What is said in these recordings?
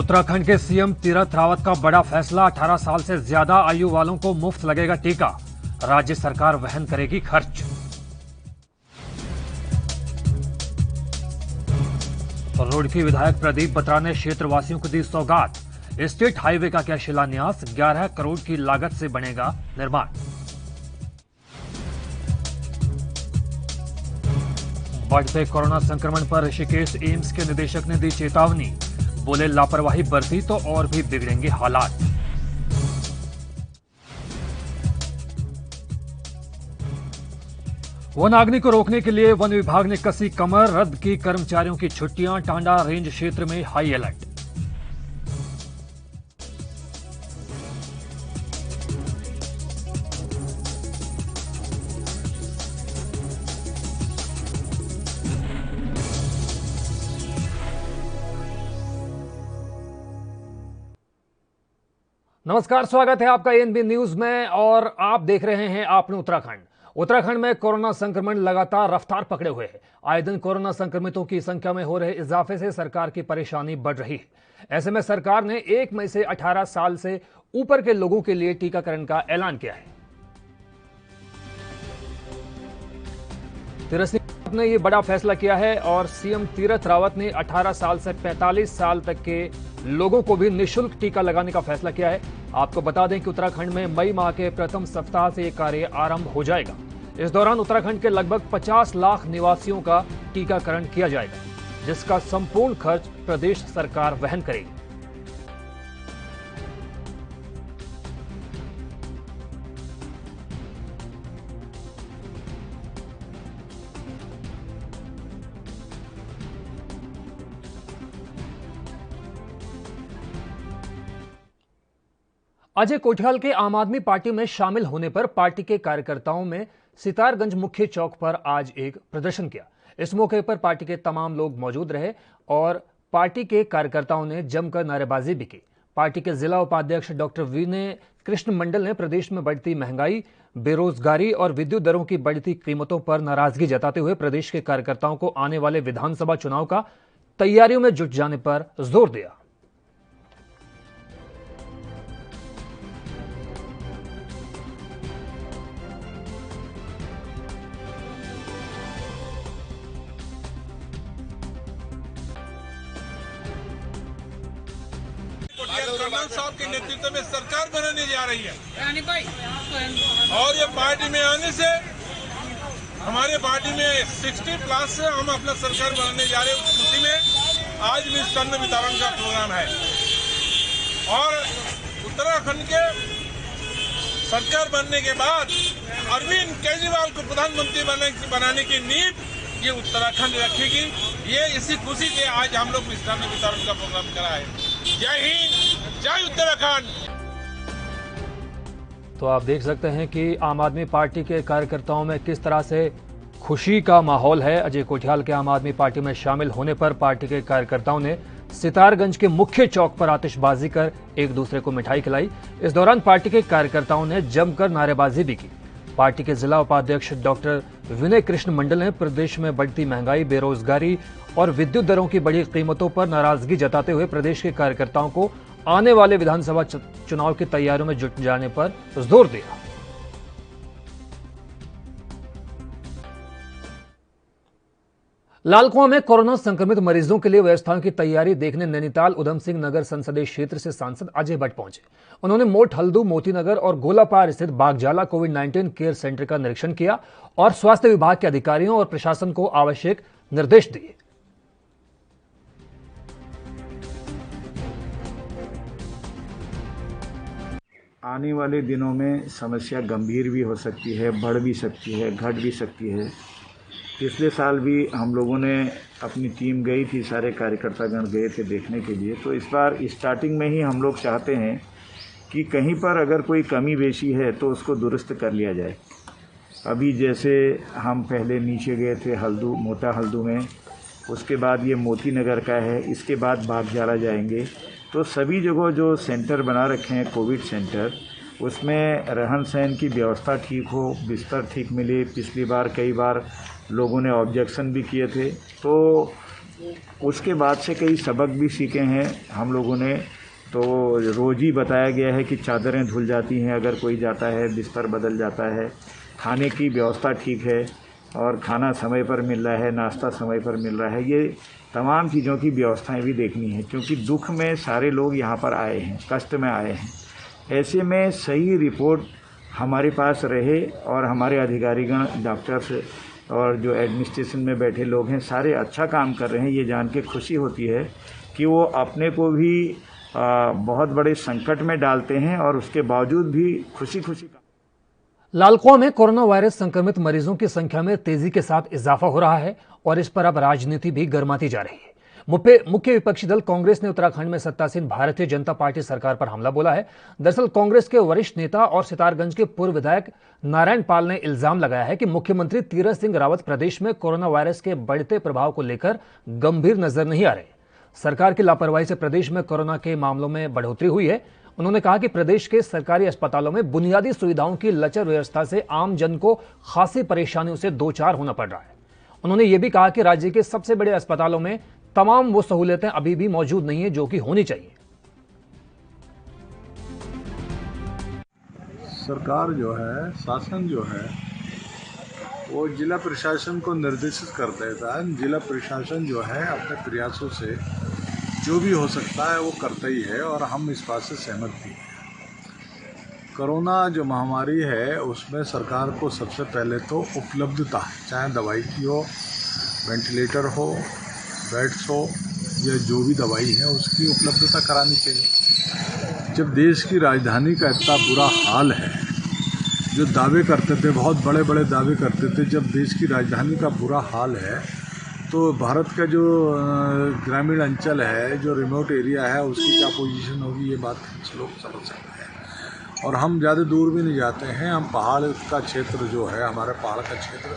उत्तराखंड के सीएम तीरथ रावत का बड़ा फैसला, 18 साल से ज्यादा आयु वालों को मुफ्त लगेगा टीका, राज्य सरकार वहन करेगी खर्च। रुड़की विधायक प्रदीप बत्रा ने क्षेत्रवासियों को दी सौगात, स्टेट हाईवे का किया शिलान्यास, 11 करोड़ की लागत से बनेगा निर्माण। बढ़ते कोरोना संक्रमण पर ऋषिकेश एम्स के निदेशक ने दी चेतावनी, बोले लापरवाही बरती तो और भी बिगड़ेंगे हालात। वनाग्नि को रोकने के लिए वन विभाग ने कसी कमर, रद्द की कर्मचारियों की छुट्टियां, टांडा रेंज क्षेत्र में हाई अलर्ट। नमस्कार, स्वागत है आपका एएनबी न्यूज में और आप देख रहे हैं आपने उत्तराखंड। उत्तराखंड में कोरोना संक्रमण लगातार रफ्तार पकड़े हुए है। आए दिन कोरोना संक्रमितों की संख्या में हो रहे इजाफे से सरकार की परेशानी बढ़ रही है। ऐसे में सरकार ने 1 मई से 18 साल से ऊपर के लोगों के लिए टीकाकरण का ऐलान किया है। तीरथ रावत ने यह बड़ा फैसला किया है और सीएम तीरथ रावत ने 18 साल से 45 साल तक के लोगों को भी निःशुल्क टीका लगाने का फैसला किया है। आपको बता दें कि उत्तराखंड में मई माह के प्रथम सप्ताह से यह कार्य आरंभ हो जाएगा। इस दौरान उत्तराखंड के लगभग 50 लाख निवासियों का टीकाकरण किया जाएगा, जिसका संपूर्ण खर्च प्रदेश सरकार वहन करेगी। अजय कोठियाल के आम आदमी पार्टी में शामिल होने पर पार्टी के कार्यकर्ताओं में सितारगंज मुख्य चौक पर आज एक प्रदर्शन किया। इस मौके पर पार्टी के तमाम लोग मौजूद रहे और पार्टी के कार्यकर्ताओं ने जमकर नारेबाजी भी की। पार्टी के जिला उपाध्यक्ष डॉक्टर विनय कृष्ण मंडल ने प्रदेश में बढ़ती महंगाई, बेरोजगारी और विद्युत दरों की बढ़ती कीमतों पर नाराजगी जताते हुए प्रदेश के कार्यकर्ताओं को आने वाले विधानसभा चुनाव का तैयारियों में जुट जाने पर जोर दिया। साहब के नेतृत्व में सरकार बनाने जा रही है और ये पार्टी में आने से हमारे पार्टी में 60+ से हम अपना सरकार बनाने जा रहे हैं। उस खुशी में आज भी स्तन वितरण का प्रोग्राम है और उत्तराखंड के सरकार बनने के बाद अरविंद केजरीवाल को प्रधानमंत्री बनाने की नींव ये उत्तराखंड रखेगी। ये इसी खुशी से आज हम लोग स्तन वितरण का प्रोग्राम करा है। जय हिंद, जय उत्तराखंड। तो आप देख सकते हैं कि आम आदमी पार्टी के कार्यकर्ताओं में किस तरह से खुशी का माहौल है। अजय कोठियाल के आम आदमी पार्टी में शामिल होने पर पार्टी के कार्यकर्ताओं ने सितारगंज के मुख्य चौक पर आतिशबाजी कर एक दूसरे को मिठाई खिलाई। इस दौरान पार्टी के कार्यकर्ताओं ने जमकर नारेबाजी भी की। पार्टी के जिला उपाध्यक्ष डॉक्टर विनय कृष्ण मंडल ने प्रदेश में बढ़ती महंगाई, बेरोजगारी और विद्युत दरों की बढ़ी कीमतों पर नाराजगी जताते हुए प्रदेश के कार्यकर्ताओं को आने वाले विधानसभा चुनाव की तैयारियों में जुट जाने पर जोर दिया। लालकुआं में कोरोना संक्रमित मरीजों के लिए व्यवस्थाओं की तैयारी देखने नैनीताल उधम सिंह नगर संसदीय क्षेत्र से सांसद अजय भट्ट पहुंचे। उन्होंने मोट हल्दू, मोती नगर और गोलापार स्थित बागजाला कोविड-19 केयर सेंटर का निरीक्षण किया और स्वास्थ्य विभाग के अधिकारियों और प्रशासन को आवश्यक निर्देश दिए। आने वाले दिनों में समस्या गंभीर भी हो सकती है, बढ़ भी सकती है, घट भी सकती है। पिछले साल भी हम लोगों ने अपनी टीम गई थी, सारे कार्यकर्तागण गए थे देखने के लिए। तो इस बार स्टार्टिंग में ही हम लोग चाहते हैं कि कहीं पर अगर कोई कमी बेशी है तो उसको दुरुस्त कर लिया जाए। अभी जैसे हम पहले नीचे गए थे हल्दू, मोटा हल्दू में, उसके बाद ये मोती नगर का है, इसके बाद बागजाला जाएंगे। तो सभी जगह जो सेंटर बना रखे हैं कोविड सेंटर, उसमें रहन सहन की व्यवस्था ठीक हो, बिस्तर ठीक मिले। पिछली बार कई बार लोगों ने ऑब्जेक्शन भी किए थे, तो उसके बाद से कई सबक भी सीखे हैं हम लोगों ने। तो रोज़ ही बताया गया है कि चादरें धुल जाती हैं अगर कोई जाता है, बिस्तर बदल जाता है, खाने की व्यवस्था ठीक है और खाना समय पर मिल रहा है, नाश्ता समय पर मिल रहा है। ये तमाम चीज़ों की व्यवस्थाएं भी देखनी है, क्योंकि दुख में सारे लोग यहाँ पर आए हैं, कष्ट में आए हैं। ऐसे में सही रिपोर्ट हमारे पास रहे और हमारे अधिकारीगण, डॉक्टर्स और जो एडमिनिस्ट्रेशन में बैठे लोग हैं, सारे अच्छा काम कर रहे हैं। ये जान के खुशी होती है कि वो अपने को भी बहुत बड़े संकट में डालते हैं और उसके बावजूद भी खुशी खुशी। लालकुआं में कोरोना वायरस संक्रमित मरीजों की संख्या में तेजी के साथ इजाफा हो रहा है और इस पर अब राजनीति भी गर्माती जा रही है। मुख्य विपक्षी दल कांग्रेस ने उत्तराखंड में सत्तासीन भारतीय जनता पार्टी सरकार पर हमला बोला है। दरअसल कांग्रेस के वरिष्ठ नेता और सितारगंज के पूर्व विधायक नारायण पाल ने इल्जाम लगाया है कि मुख्यमंत्री तीरथ सिंह रावत प्रदेश में कोरोना वायरस के बढ़ते प्रभाव को लेकर गंभीर नजर नहीं आ रहे। सरकार की लापरवाही से प्रदेश में कोरोना के मामलों में बढ़ोतरी हुई है। उन्होंने कहा कि प्रदेश के सरकारी अस्पतालों में बुनियादी सुविधाओं की लचर व्यवस्था से आम जन को खासी परेशानियों से दो चार होना पड़ रहा है। उन्होंने ये भी कहा कि राज्य के सबसे बड़े अस्पतालों में तमाम वो सहूलियतें अभी भी मौजूद नहीं है जो कि होनी चाहिए। सरकार जो है, शासन जो है, वो जिला प्रशासन को निर्देशित कर देता है। जिला प्रशासन जो है अपने प्रयासों से जो भी हो सकता है वो करता ही है और हम इस बात से सहमत भी हैं। कोरोना जो महामारी है उसमें सरकार को सबसे पहले तो उपलब्धता, चाहे दवाई की हो, वेंटिलेटर हो, बेड्स हो या जो भी दवाई है उसकी उपलब्धता करानी चाहिए। जब देश की राजधानी का इतना बुरा हाल है, जो दावे करते थे, बहुत बड़े बड़े दावे करते थे, जब देश की राजधानी का बुरा हाल है तो भारत का जो ग्रामीण अंचल है, जो रिमोट एरिया है, उसकी क्या पोजीशन होगी, ये बात लोग समझ सकते हैं। और हम ज़्यादा दूर भी नहीं जाते हैं। हम पहाड़ का क्षेत्र जो है, हमारे पहाड़ का क्षेत्र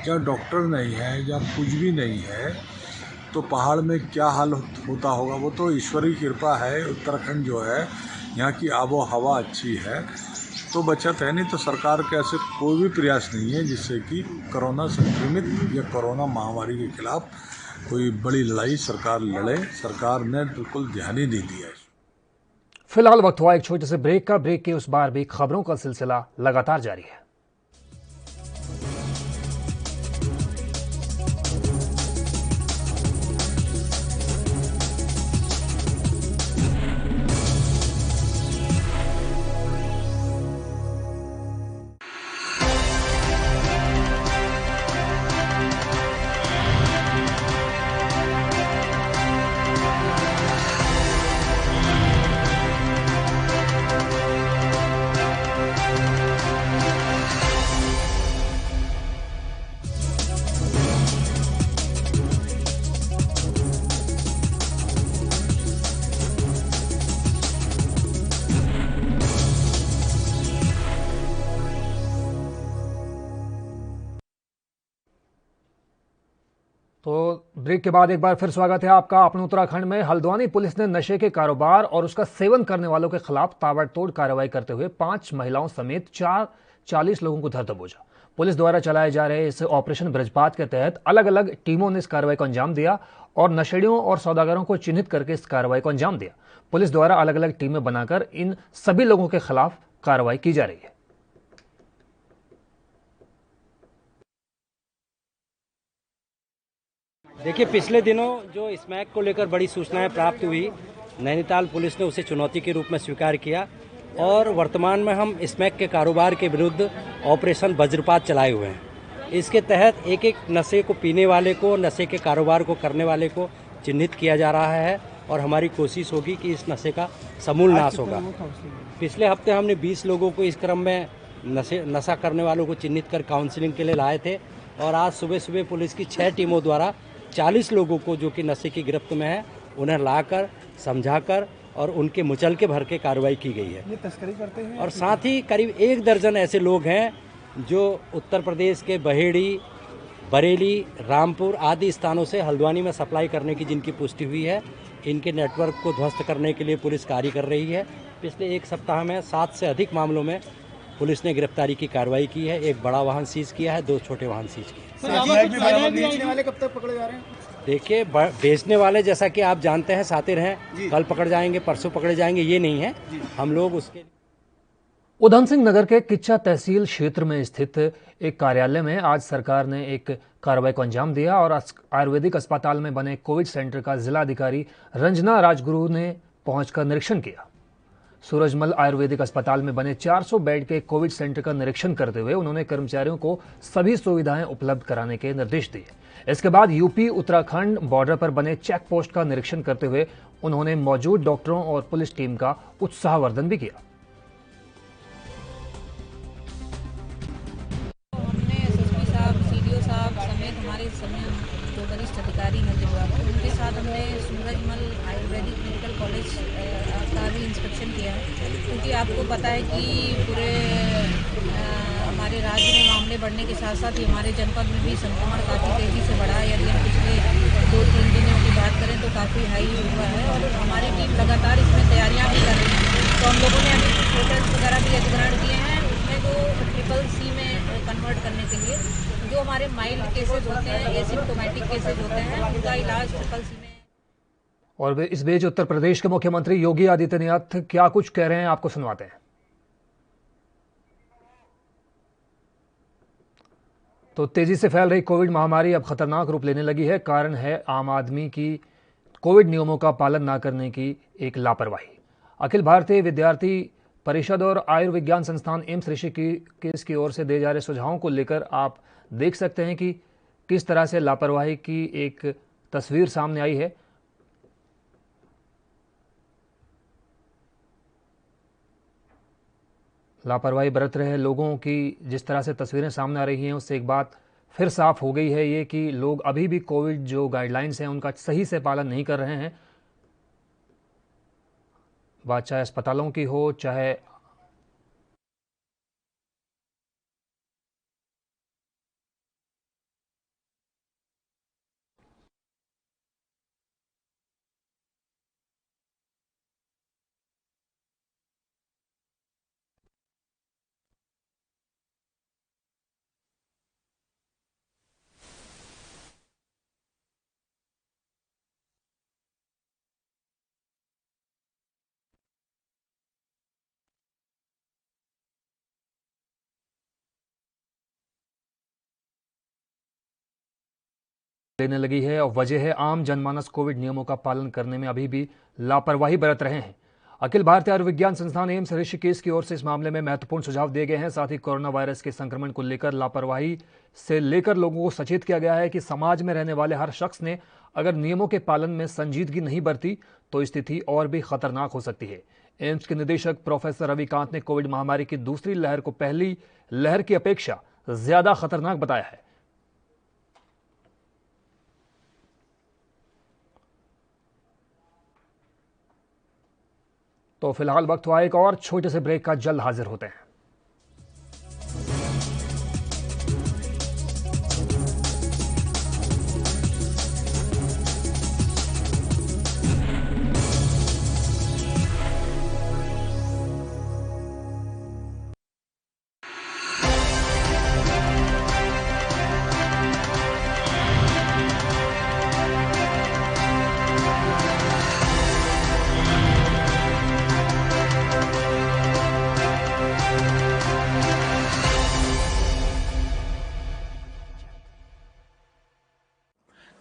जहाँ डॉक्टर नहीं है, जहाँ कुछ भी नहीं है, तो पहाड़ में क्या हाल होता होगा वो तो ईश्वरी कृपा है। उत्तराखंड जो है, यहाँ की आबो हवा अच्छी है तो बचत है, नहीं तो सरकार के ऐसे कोई भी प्रयास नहीं है जिससे कि कोरोना संक्रमित या कोरोना महामारी के खिलाफ कोई बड़ी लड़ाई सरकार लड़े। सरकार ने बिल्कुल ध्यान ही नहीं दिया। फिलहाल वक्त हुआ एक छोटे से ब्रेक का। ब्रेक के उस बार भी खबरों का सिलसिला लगातार जारी है। तो ब्रेक के बाद एक बार फिर स्वागत है आपका अपने उत्तराखंड में। हल्द्वानी पुलिस ने नशे के कारोबार और उसका सेवन करने वालों के खिलाफ ताबड़तोड़ कार्रवाई करते हुए 5 महिलाओं समेत 40 लोगों को धर दबोचा। पुलिस द्वारा चलाए जा रहे इस ऑपरेशन ब्रजपात के तहत अलग अलग टीमों ने इस कार्रवाई को अंजाम दिया और नशेड़ियों और सौदागरों को चिन्हित करके इस कार्रवाई को अंजाम दिया। पुलिस द्वारा अलग अलग टीमें बनाकर इन सभी लोगों के खिलाफ कार्रवाई की जा रही है। देखिए, पिछले दिनों जो स्मैक को लेकर बड़ी सूचनाएं प्राप्त हुई, नैनीताल पुलिस ने उसे चुनौती के रूप में स्वीकार किया और वर्तमान में हम स्मैक के कारोबार के विरुद्ध ऑपरेशन वज्रपात चलाए हुए हैं। इसके तहत एक एक नशे को पीने वाले को, नशे के कारोबार को करने वाले को चिन्हित किया जा रहा है और हमारी कोशिश होगी कि इस नशे का समूल नाश होगा। पिछले हफ्ते हमने 20 लोगों को इस क्रम में नशा करने वालों को चिन्हित कर काउंसलिंग के लिए लाए थे और आज सुबह सुबह पुलिस की 6 टीमों द्वारा 40 लोगों को जो कि नशे की गिरफ्त में है, उन्हें लाकर, समझाकर और उनके मुचलके भर के कार्रवाई की गई है। ये तस्करी करते हैं और साथ ही करीब 1 दर्जन ऐसे लोग हैं जो उत्तर प्रदेश के बहेड़ी, बरेली, रामपुर आदि स्थानों से हल्द्वानी में सप्लाई करने की जिनकी पुष्टि हुई है। इनके नेटवर्क को ध्वस्त करने के लिए पुलिस कार्य कर रही है। पिछले 1 सप्ताह में 7 से अधिक मामलों में पुलिस ने गिरफ्तारी की कार्रवाई की है। 1 बड़ा वाहन सीज किया है, 2 छोटे वाहन सीज किए हैं। बेचने वाले कब तक पकड़े जा रहे हैं? देखिए, बेचने वाले जैसा कि आप जानते हैं सातिर हैं, कल पकड़ जाएंगे, परसों पकड़े जाएंगे, ये नहीं है। हम लोग उसके उधम सिंह नगर के किच्चा तहसील क्षेत्र में स्थित एक कार्यालय में आज सरकार ने एक कार्रवाई को अंजाम दिया और आयुर्वेदिक अस्पताल में बने कोविड सेंटर का जिलाधिकारी रंजना राजगुरु ने पहुंचकर निरीक्षण किया। सूरजमल आयुर्वेदिक अस्पताल में बने 400 बेड के कोविड सेंटर का निरीक्षण करते हुए उन्होंने कर्मचारियों को सभी सुविधाएं उपलब्ध कराने के निर्देश दिए। इसके बाद यूपी उत्तराखंड बॉर्डर पर बने चेक पोस्ट का निरीक्षण करते हुए उन्होंने मौजूद डॉक्टरों और पुलिस टीम का उत्साहवर्धन भी किया। जो वरिष्ठ अधिकारी हैं उनके साथ हमने सूरजमल आयुर्वेदिक मेडिकल कॉलेज का भी इंस्पेक्शन किया है, क्योंकि आपको पता है कि पूरे हमारे राज्य में मामले बढ़ने के साथ साथ ही हमारे जनपद में भी संक्रमण काफ़ी तेज़ी से बढ़ा है। यदि हम पिछले 2-3 दिनों की बात करें तो काफ़ी हाई हुआ है और हमारी टीम लगातार इसमें तैयारियाँ भी कर रही है। तो हम लोगों ने अभी होटल्स वगैरह भी अधिग्रहण किए हैं, उसमें जो CCC में कन्वर्ट करने के लिए जो हमारे माइल्ड केसेज होते हैं, एसिम्प्टोमेटिक केसेज होते हैं, उनका इलाज CCC में। और इस बीच उत्तर प्रदेश के मुख्यमंत्री योगी आदित्यनाथ क्या कुछ कह रहे हैं, आपको सुनवाते हैं। तो तेजी से फैल रही कोविड महामारी अब खतरनाक रूप लेने लगी है। कारण है आम आदमी की कोविड नियमों का पालन न करने की एक लापरवाही। अखिल भारतीय विद्यार्थी परिषद और आयुर्विज्ञान संस्थान एम्स ऋषिकेश की ओर से दिए जा रहे सुझावों को लेकर आप देख सकते हैं कि किस तरह से लापरवाही की एक तस्वीर सामने आई है। लापरवाही बरत रहे लोगों की जिस तरह से तस्वीरें सामने आ रही हैं, उससे एक बात फिर साफ हो गई है ये कि लोग अभी भी कोविड जो गाइडलाइंस हैं उनका सही से पालन नहीं कर रहे हैं। बात चाहे अस्पतालों की हो, चाहे लेने लगी है। और वजह है आम जनमानस कोविड नियमों का पालन करने में अभी भी लापरवाही बरत रहे हैं। अखिल भारतीय आयुर्विज्ञान संस्थान एम्स ऋषिकेश की ओर से इस मामले में महत्वपूर्ण सुझाव दिए गए हैं। साथ ही कोरोना वायरस के संक्रमण को लेकर लापरवाही से लेकर लोगों को सचेत किया गया है कि समाज में रहने वाले हर शख्स ने अगर नियमों के पालन में संजीदगी नहीं बरती तो स्थिति और भी खतरनाक हो सकती है। एम्स के निदेशक प्रोफेसर रविकांत ने कोविड महामारी की दूसरी लहर को पहली लहर की अपेक्षा ज्यादा खतरनाक बताया है। तो फिलहाल वक्त हुआ एक और छोटे से ब्रेक का, जल्द हाजिर होते हैं।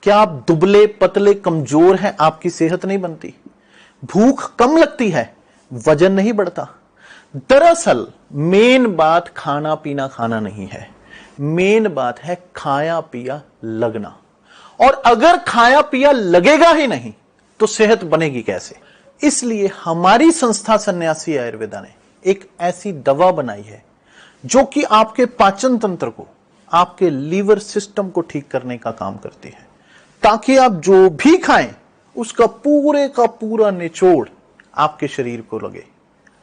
क्या आप दुबले पतले कमजोर हैं? आपकी सेहत नहीं बनती, भूख कम लगती है, वजन नहीं बढ़ता। दरअसल मेन बात खाना पीना खाना नहीं है, मेन बात है खाया पिया लगना। और अगर खाया पिया लगेगा ही नहीं तो सेहत बनेगी कैसे? इसलिए हमारी संस्था सन्यासी आयुर्वेदा ने एक ऐसी दवा बनाई है जो कि आपके पाचन तंत्र को, आपके लीवर सिस्टम को ठीक करने का काम करती है, ताकि आप जो भी खाएं उसका पूरे का पूरा निचोड़ आपके शरीर को लगे,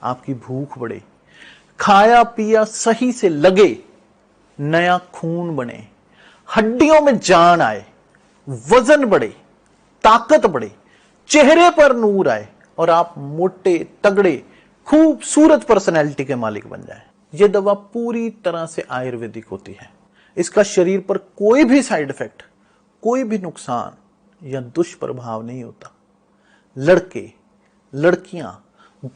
आपकी भूख बढ़े, खाया पिया सही से लगे, नया खून बने, हड्डियों में जान आए, वजन बढ़े, ताकत बढ़े, चेहरे पर नूर आए और आप मोटे तगड़े खूबसूरत पर्सनैलिटी के मालिक बन जाएं। यह दवा पूरी तरह से आयुर्वेदिक होती है। इसका शरीर पर कोई भी साइड इफेक्ट, कोई भी नुकसान या दुष्प्रभाव नहीं होता। लड़के लड़कियां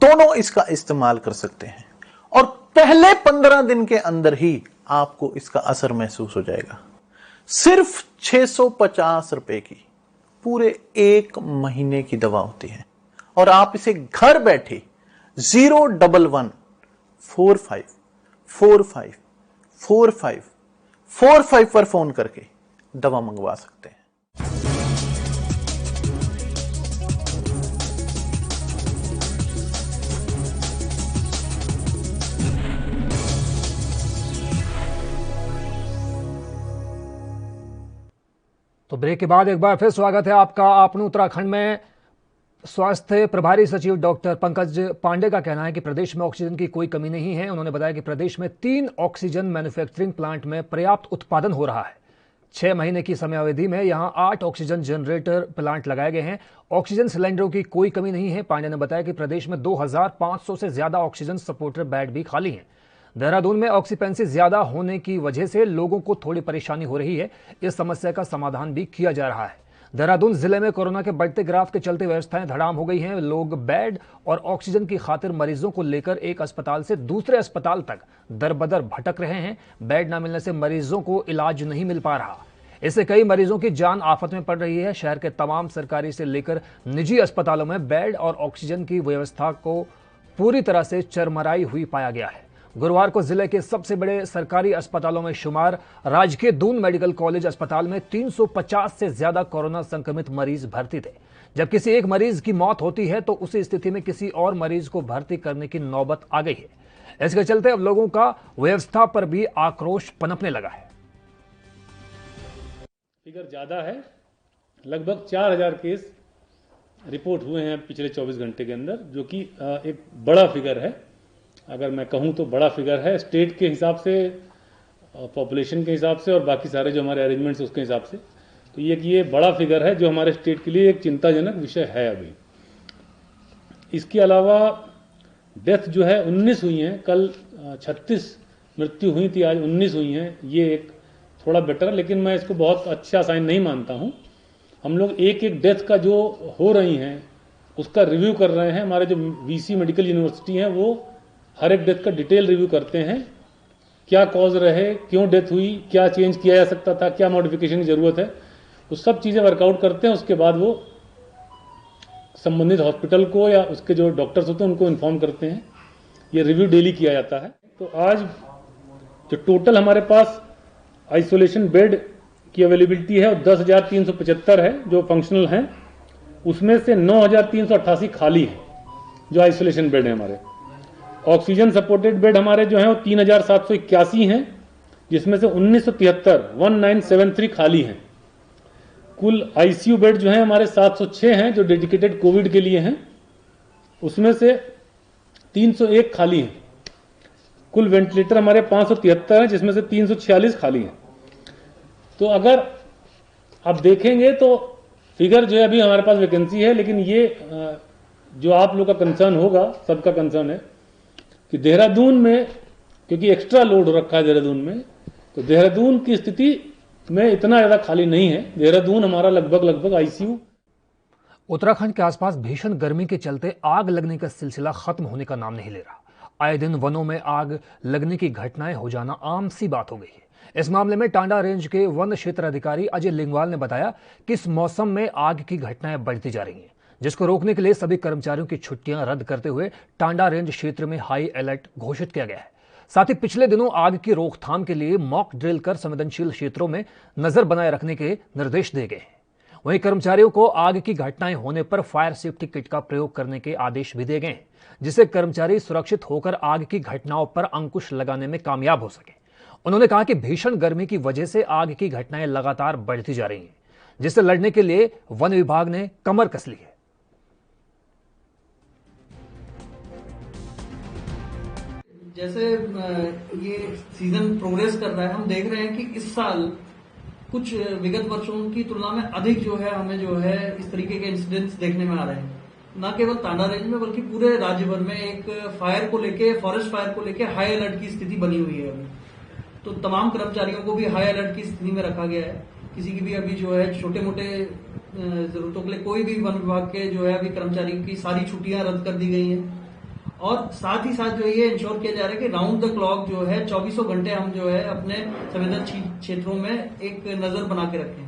दोनों इसका इस्तेमाल कर सकते हैं और पहले 15 दिन के अंदर ही आपको इसका असर महसूस हो जाएगा। सिर्फ 650 रुपए की पूरे 1 महीने की दवा होती है और आप इसे घर बैठे 01145454545 पर फोन करके दवा मंगवा सकते हैं। तो ब्रेक के बाद एक बार फिर स्वागत है आपका। आपने उत्तराखंड में स्वास्थ्य प्रभारी सचिव डॉक्टर पंकज पांडे का कहना है कि प्रदेश में ऑक्सीजन की कोई कमी नहीं है। उन्होंने बताया कि प्रदेश में 3 ऑक्सीजन मैन्युफैक्चरिंग प्लांट में पर्याप्त उत्पादन हो रहा है। 6 महीने की समयावधि में यहां 8 ऑक्सीजन जनरेटर प्लांट लगाए गए हैं। ऑक्सीजन सिलेंडरों की कोई कमी नहीं है। पांडे ने बताया कि प्रदेश में 2500 से ज्यादा ऑक्सीजन सपोर्टर बेड भी खाली हैं। देहरादून में ऑक्सीपेंसी ज्यादा होने की वजह से लोगों को थोड़ी परेशानी हो रही है। इस समस्या का समाधान भी किया जा रहा है। देहरादून जिले में कोरोना के बढ़ते ग्राफ के चलते व्यवस्थाएं धड़ाम हो गई हैं। लोग बेड और ऑक्सीजन की खातिर मरीजों को लेकर एक अस्पताल से दूसरे अस्पताल तक दरबदर भटक रहे हैं। बेड न मिलने से मरीजों को इलाज नहीं मिल पा रहा। इससे कई मरीजों की जान आफत में पड़ रही है। शहर के तमाम सरकारी से लेकर निजी अस्पतालों में बेड और ऑक्सीजन की व्यवस्था को पूरी तरह से चरमराई हुई पाया गया है। गुरुवार को जिले के सबसे बड़े सरकारी अस्पतालों में शुमार राजकीय दून मेडिकल कॉलेज अस्पताल में 350 से ज्यादा कोरोना संक्रमित मरीज भर्ती थे। जब किसी एक मरीज की मौत होती है तो उसी स्थिति में किसी और मरीज को भर्ती करने की नौबत आ गई है। इसके चलते अब लोगों का व्यवस्था पर भी आक्रोश पनपने लगा है। फिगर ज्यादा है, लगभग 4000 केस रिपोर्ट हुए हैं पिछले 24 घंटे के अंदर, जो कि एक बड़ा फिगर है। अगर मैं कहूं तो बड़ा फिगर है स्टेट के हिसाब से, पॉपुलेशन के हिसाब से और बाकी सारे जो हमारे अरेंजमेंट्स उसके हिसाब से। तो ये बड़ा फिगर है जो हमारे स्टेट के लिए एक चिंताजनक विषय है अभी। इसके अलावा डेथ जो है 19 हुई हैं, कल 36 मृत्यु हुई थी, आज 19 हुई हैं। ये एक थोड़ा बेटर, लेकिन मैं इसको बहुत अच्छा साइन नहीं मानता हूं। हम लोग एक एक डेथ का जो हो रही हैं उसका रिव्यू कर रहे हैं। हमारे जो वीसी मेडिकल यूनिवर्सिटी हैं वो हर एक डेथ का डिटेल रिव्यू करते हैं, क्या कॉज रहे, क्यों डेथ हुई, क्या चेंज किया जा सकता था, क्या मॉडिफिकेशन की जरूरत है, वो सब चीजें वर्कआउट करते हैं। उसके बाद वो संबंधित हॉस्पिटल को या उसके जो डॉक्टर्स होते हैं उनको इन्फॉर्म करते हैं। ये रिव्यू डेली किया जाता है। तो आज जो टोटल हमारे पास आइसोलेशन बेड की अवेलेबिलिटी है वो 10,375 है जो फंक्शनल हैं। उसमें से 9,388 खाली है जो आइसोलेशन बेड है हमारे। ऑक्सीजन सपोर्टेड बेड हमारे जो हैं वो 3,781 हैं, जिसमें से 1973 खाली हैं। कुल आईसीयू बेड जो हैं हमारे 706 हैं जो डेडिकेटेड कोविड के लिए हैं, उसमें से 301 खाली हैं। कुल वेंटिलेटर हमारे 573 हैं, जिसमें से 346 खाली हैं। तो अगर आप देखेंगे तो फिगर जो है अभी हमारे पास वैकेंसी है, लेकिन ये जो आप लोग का कंसर्न होगा, सबका कंसर्न है कि देहरादून में, क्योंकि एक्स्ट्रा लोड हो रखा है देहरादून में, तो देहरादून की स्थिति में इतना ज्यादा खाली नहीं है। देहरादून हमारा लगभग आईसीयू। उत्तराखंड के आसपास भीषण गर्मी के चलते आग लगने का सिलसिला खत्म होने का नाम नहीं ले रहा। आए दिन वनों में आग लगने की घटनाएं हो जाना आम सी बात हो गई है। इस मामले में टांडा रेंज के वन क्षेत्र अधिकारी अजय लिंगवाल ने बताया कि इस मौसम में आग की घटनाएं बढ़ती जा रही हैं, जिसको रोकने के लिए सभी कर्मचारियों की छुट्टियां रद्द करते हुए टांडा रेंज क्षेत्र में हाई अलर्ट घोषित किया गया है। साथ ही पिछले दिनों आग की रोकथाम के लिए मॉक ड्रिल कर संवेदनशील क्षेत्रों में नजर बनाए रखने के निर्देश दिए गए हैं। वहीं कर्मचारियों को आग की घटनाएं होने पर फायर सेफ्टी किट का प्रयोग करने के आदेश भी दिए गए हैं, जिससे कर्मचारी सुरक्षित होकर आग की घटनाओं पर अंकुश लगाने में कामयाब हो सके। उन्होंने कहा कि भीषण गर्मी की वजह से आग की घटनाएं लगातार बढ़ती जा रही हैं, जिससे लड़ने के लिए वन विभाग ने कमर कस ली है। जैसे ये सीजन प्रोग्रेस कर रहा है, हम देख रहे हैं कि इस साल कुछ विगत वर्षों की तुलना में अधिक जो है हमें जो है इस तरीके के इंसिडेंट्स देखने में आ रहे हैं। न केवल टांडा रेंज में बल्कि पूरे राज्य भर में एक फायर को लेके, फॉरेस्ट फायर को लेके हाई अलर्ट की स्थिति बनी हुई है अभी। तो तमाम कर्मचारियों को भी हाई अलर्ट की स्थिति में रखा गया है। किसी की भी अभी जो है छोटे मोटे जरूरतों के लिए कोई भी वन विभाग के जो है अभी कर्मचारी की सारी छुट्टियां रद्द कर दी गई हैं। और साथ ही साथ जो ये इंश्योर किया जा रहा है कि राउंड द क्लॉक जो है 24 घंटे हम जो है अपने संवेदनशील क्षेत्रों में एक नजर बना के रखें।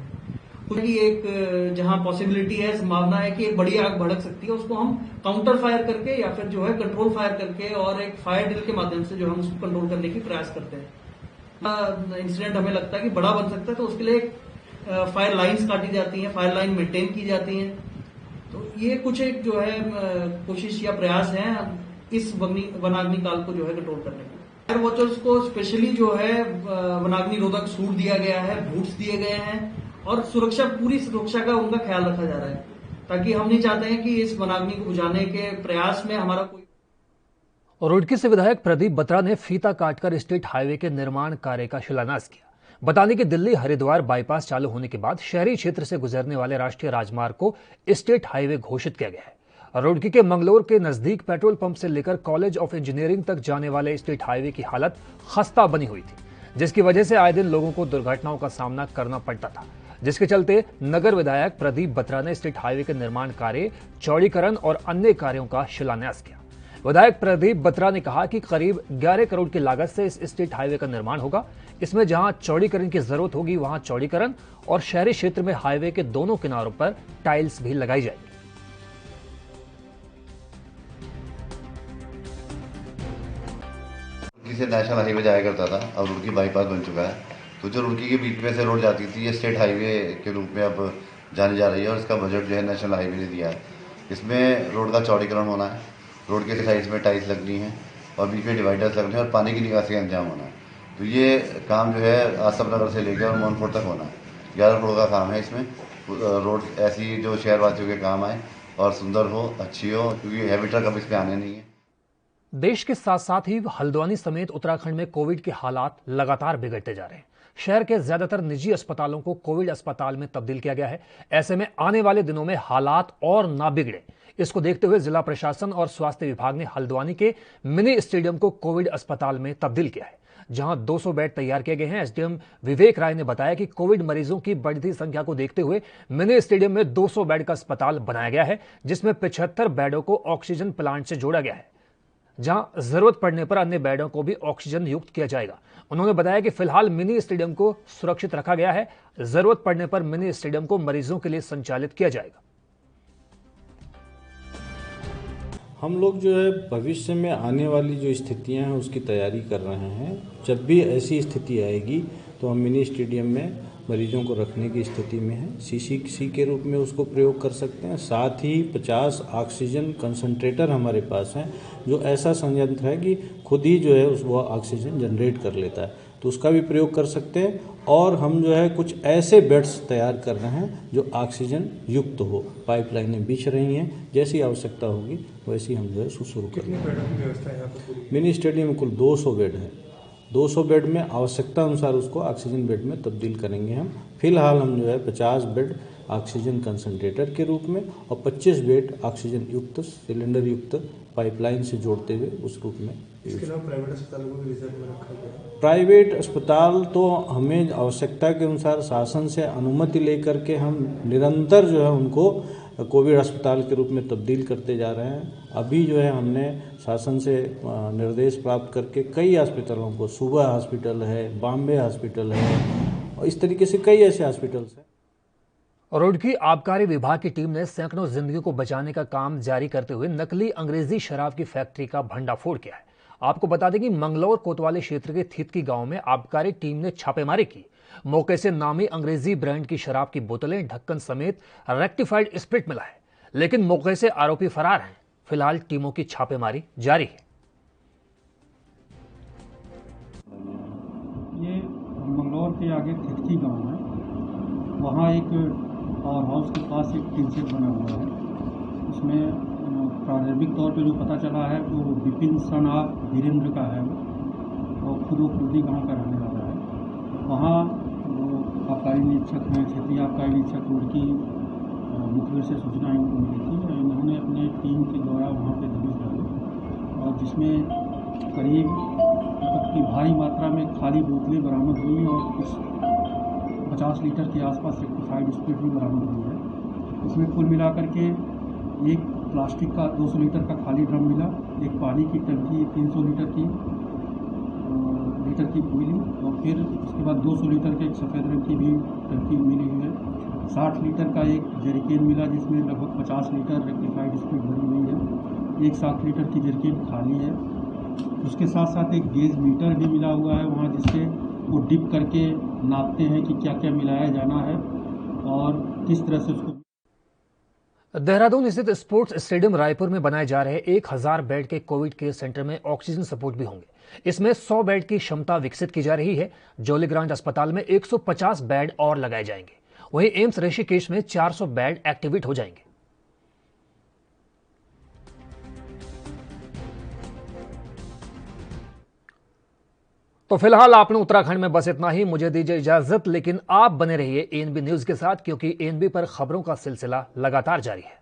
क्योंकि एक जहां पॉसिबिलिटी है, संभावना है कि एक बड़ी आग भड़क सकती है, उसको हम काउंटर फायर करके या फिर जो है कंट्रोल फायर करके और एक फायर ड्रिल के माध्यम से जो हम उसको कंट्रोल करने की प्रयास करते हैं। इंसिडेंट हमें लगता है कि बड़ा बन सकता है, तो उसके लिए फायर लाइन्स काटी जाती हैं, फायर लाइन मेंटेन की जाती हैं। तो ये कुछ एक जो है कोशिश या प्रयास है इस वनाग्नि काल को जो है कंट्रोल करने की। फायर वॉचर्स को स्पेशली जो है वनाग्नि रोधक सूट दिया गया है, बूट्स दिए गए हैं और पूरी सुरक्षा का उनका ख्याल रखा जा रहा है, ताकि हम नहीं चाहते हैं कि इस वनाग्नि को बुझाने के प्रयास में हमारा कोई। रुड़की से विधायक प्रदीप बत्रा ने फीता काटकर स्टेट हाईवे के निर्माण कार्य का शिलान्यास किया। बताने कि दिल्ली हरिद्वार बाईपास चालू होने के बाद शहरी क्षेत्र से गुजरने वाले राष्ट्रीय राजमार्ग को स्टेट हाईवे घोषित किया गया है। रुड़की के मंगलोर के नजदीक पेट्रोल पंप से लेकर कॉलेज ऑफ इंजीनियरिंग तक जाने वाले स्टेट हाईवे की हालत खस्ता बनी हुई थी, जिसकी वजह से आए दिन लोगों को दुर्घटनाओं का सामना करना पड़ता था, जिसके चलते नगर विधायक प्रदीप बत्रा ने स्टेट हाईवे के निर्माण कार्य, चौड़ीकरण और अन्य कार्यों का शिलान्यास किया। विधायक प्रदीप बत्रा ने कहा कि करीब 11 करोड़ की लागत से इस स्टेट हाईवे का निर्माण होगा। इसमें जहां चौड़ीकरण की जरूरत होगी वहां चौड़ीकरण और शहरी क्षेत्र में हाईवे के दोनों किनारों पर टाइल्स भी लगाई जाएगी। रुड़की से नेशनल हाईवे जाया करता था, अब रुड़की बाईपास बन चुका है, तो जो रुड़की के बीच में से रोड जाती थी ये स्टेट हाईवे के रूप में अब जानी जा रही है और इसका बजट जो है नेशनल हाईवे ने दिया है। इसमें रोड का चौड़ीकरण होना है, रोड के साइड्स में टाइल्स लगनी है और बीच में डिवाइडर्स लगने हैं और पानी की निकासी का इंतजाम होना है। तो ये काम जो है आसफ नगर से लेकर और मोहनपुर तक होना है। 11 करोड़ का काम है। इसमें रोड ऐसी जो शहरवासियों के काम आए और सुंदर हो, अच्छी हो, क्योंकि हैवी ट्रक अब इसमें आने नहीं है। देश के साथ साथ ही हल्द्वानी समेत उत्तराखंड में कोविड के हालात लगातार बिगड़ते जा रहे हैं। शहर के ज्यादातर निजी अस्पतालों को कोविड अस्पताल में तब्दील किया गया है। ऐसे में आने वाले दिनों में हालात और ना बिगड़े, इसको देखते हुए जिला प्रशासन और स्वास्थ्य विभाग ने हल्द्वानी के मिनी स्टेडियम को कोविड अस्पताल में तब्दील किया है, जहां 200 बेड तैयार किए गए हैं। एसडीएम विवेक राय ने बताया कि कोविड मरीजों की बढ़ती संख्या को देखते हुए मिनी स्टेडियम में 200 बेड का अस्पताल बनाया गया है, जिसमें 75 बेडों को ऑक्सीजन प्लांट से जोड़ा गया है, जहां जरूरत पड़ने पर अन्य बेडों को भी ऑक्सीजन युक्त किया जाएगा। उन्होंने बताया कि फिलहाल मिनी स्टेडियम को सुरक्षित रखा गया है, जरूरत पड़ने पर मिनी स्टेडियम को मरीजों के लिए संचालित किया जाएगा। हम लोग जो है भविष्य में आने वाली जो स्थितियां हैं उसकी तैयारी कर रहे हैं। जब भी ऐसी स्थिति आएगी तो हम मिनी स्टेडियम में मरीजों को रखने की स्थिति में हैं। सीसीसी के रूप में उसको प्रयोग कर सकते हैं। साथ ही 50 ऑक्सीजन कंसंट्रेटर हमारे पास हैं, जो ऐसा संयंत्र है कि खुद ही जो है वो ऑक्सीजन जनरेट कर लेता है, तो उसका भी प्रयोग कर सकते हैं। और हम जो है कुछ ऐसे बेड्स तैयार कर रहे हैं जो ऑक्सीजन युक्त हो। पाइपलाइनें बिछ रही हैं, जैसी आवश्यकता होगी वैसी हम जो है शुरू करेंगे। मिनी स्टेडियम में कुल 200 बेड है। 200 बेड में आवश्यकता अनुसार उसको ऑक्सीजन बेड में तब्दील करेंगे हम। फिलहाल हम जो है 50 बेड ऑक्सीजन कंसंट्रेटर के रूप में और 25 बेड ऑक्सीजन युक्त सिलेंडर युक्त पाइपलाइन से जोड़ते हुए उस रूप में। इसके अलावा प्राइवेट अस्पतालों को भी रिजर्व में रखा गया। प्राइवेट अस्पताल तो हमें आवश्यकता के अनुसार शासन से अनुमति लेकर के हम निरंतर जो है उनको कोविड अस्पताल के रूप में तब्दील करते जा रहे हैं। अभी जो है हमने शासन से निर्देश प्राप्त करके कई अस्पतालों को, सुबह हॉस्पिटल है, बॉम्बे हॉस्पिटल है और इस तरीके से कई ऐसे हॉस्पिटल्स हैं। रुड़की आबकारी विभाग की टीम ने सैकड़ों जिंदगियों को बचाने का काम जारी करते हुए नकली अंग्रेजी शराब की फैक्ट्री का भंडाफोड़ किया है। आपको बता दें कि मंगलौर कोतवाली क्षेत्र के थितकी गांव में आबकारी टीम ने छापेमारी की। मौके से नामी अंग्रेजी ब्रांड की शराब की बोतलें, ढक्कन समेत रेक्टिफाइड स्प्रिट मिला है, लेकिन मौके से आरोपी फरार हैं। फिलहाल टीमों की छापेमारी जारी है। ये मंगलौर के आगे थितकी गांव है, वहाँ एक पावर हाउस के पास एक टीन सेट बना हुआ है। उसमें प्रारंभिक तौर पे जो पता चला है वो विपिन सन ऑफ वीरेंद्र का है और खुद वो खुदी गाँव का रहने वाला है। वहाँ वो आबकारी निरीक्षक हैं, क्षेत्रीय आबकारी निरीक्षक रुड़की मुखबिर से सूचना इनको मिली थी। इन्होंने अपने टीम के द्वारा वहाँ पे दबिश डाली और जिसमें करीब की भारी मात्रा में खाली बोतलें बरामद हुई और कुछ 50 लीटर के आसपास रेक्टिफाइड स्प्रिट भी बरामद हुई है। इसमें कुल मिलाकर के एक प्लास्टिक का 200 लीटर का खाली ड्रम मिला, एक पानी की टंकी 300 लीटर की मिली और फिर उसके बाद 200 लीटर के एक सफ़ेद रंग की भी टंकी मिली हुई है। 60 लीटर का एक जरिकेन मिला जिसमें लगभग 50 लीटर रेक्टिफाइड स्प्रिट भरी हुई है। एक 60 लीटर की जरिकेन खाली है। उसके साथ साथ एक गेज मीटर भी मिला हुआ है वहाँ, जिससे वो डिप करके नापते हैं कि क्या क्या मिलाया जाना है और किस तरह से उसको। देहरादून स्थित स्पोर्ट्स स्टेडियम रायपुर में बनाए जा रहे 1000 बेड के कोविड केयर सेंटर में ऑक्सीजन सपोर्ट भी होंगे। इसमें 100 बेड की क्षमता विकसित की जा रही है। जौलीग्रांट अस्पताल में 150 बेड और लगाए जाएंगे। वहीं एम्स ऋषिकेश में 400 बेड एक्टिवेट हो जाएंगे। तो फिलहाल आपने उत्तराखंड में बस इतना ही। मुझे दीजिए इजाजत, लेकिन आप बने रहिए एएनबी न्यूज के साथ, क्योंकि एएनबी पर खबरों का सिलसिला लगातार जारी है।